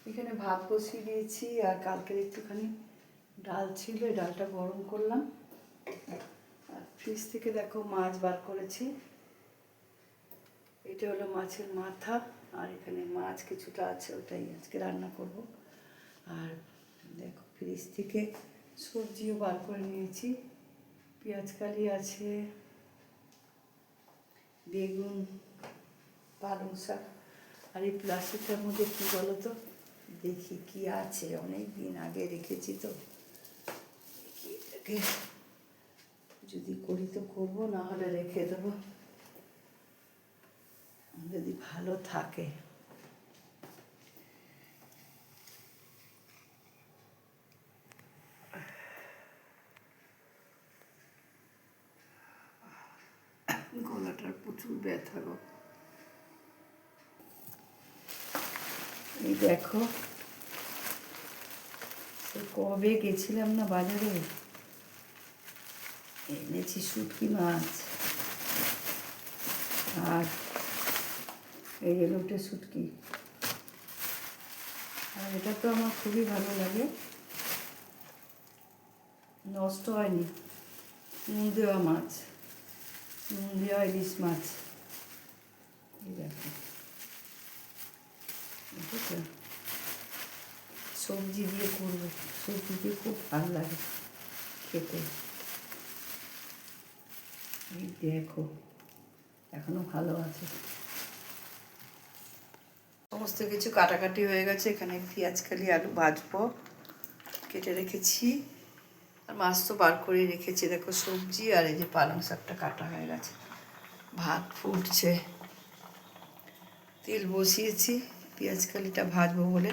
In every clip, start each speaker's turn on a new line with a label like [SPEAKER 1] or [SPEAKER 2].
[SPEAKER 1] এখানে ভাত বসিয়ে দিয়েছি আর কালকের একটুখানি ডাল ছিল, ডালটা গরম করলাম। আর ফ্রিজ থেকে দেখো মাছ বার করেছি। এটা হলো মাছের মাথা, আর এখানে মাছ কিছুটা আছে, ওটাই আজকে রান্না করব। আর দেখো ফ্রিজ থেকে সবজিও বার করে নিয়েছি। পেঁয়াজ কালি আছে, বেগুন, পালং শাক। আর এই প্লাস্টিকটার মধ্যে কী বলো তো, দেখি কি আছে, অনেক দিন আগে রেখেছি তো, যদি করি তো করবো, না হলে রেখে দেবো যদি ভালো থাকে। গলাটার প্রচুর ব্যথা গো। এই দেখো, কবে গেছিলাম না বাজারে, এনেছি শুটকি মাছ আর এই যে লোটে শুটকি। আর এটা তো আমার খুবই ভালো লাগে, নষ্ট হয়নি। নুন দেওয়া মাছ, নুন দেওয়া ইলিশ মাছ। এই দেখো, বুঝেছো, সবজি দিয়ে করবো, সবজি দিয়ে খুব ভালো লাগে খেতে। এই দেখো, এখনো ভালো আছে। সমস্ত কিছু কাটাকাটি হয়ে গেছে। এখানে পেঁয়াজ কালি আলু ভাজবো, কেটে রেখেছি। আর মাছ তো বার করে রেখেছি। দেখো সবজি আর এই যে পালং শাকটা কাটা হয়ে গেছে। ভাত ফুটছে, তেল বসিয়েছি পেঁয়াজ কালিটা ভাজবো বলে।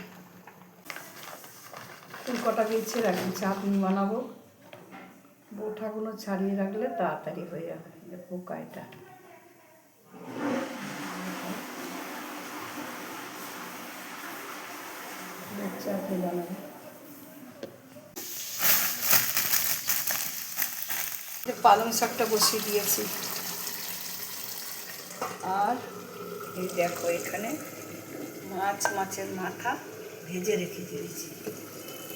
[SPEAKER 1] ফুল কটা বেছে রাখি, চাটনি বানাবো। বোটাগুলো ছাড়িয়ে রাখলে তাড়াতাড়ি হয়ে যাবে। পোকা এটা চাটনি বানাবো। পালং শাকটা বসিয়ে দিয়েছি। আর এই দেখো, এখানে মাছের মাথা ভেজে রেখে দিয়েছি।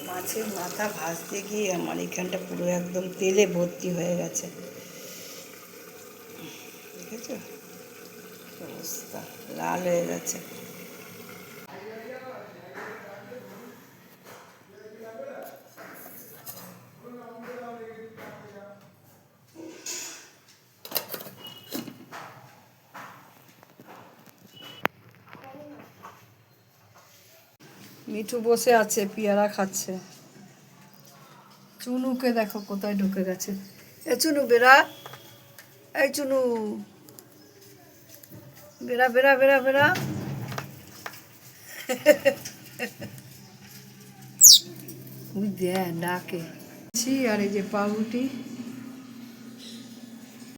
[SPEAKER 1] মাছের মাথা ভাজতে গিয়ে আমার এখানটা পুরো একদম তেলে ভর্তি হয়ে গেছে, দেখেছো অবস্থা, লাল হয়ে গেছে। মিঠু বসে আছে, পেয়ারা খাচ্ছে। চুনুকে দেখো কোথায় ঢুকে গেছে। এ চুনু বেরা, এই চুনু বেরা বেরা বেরা বেরা। ডাকে। আর এই যে পাউরুটি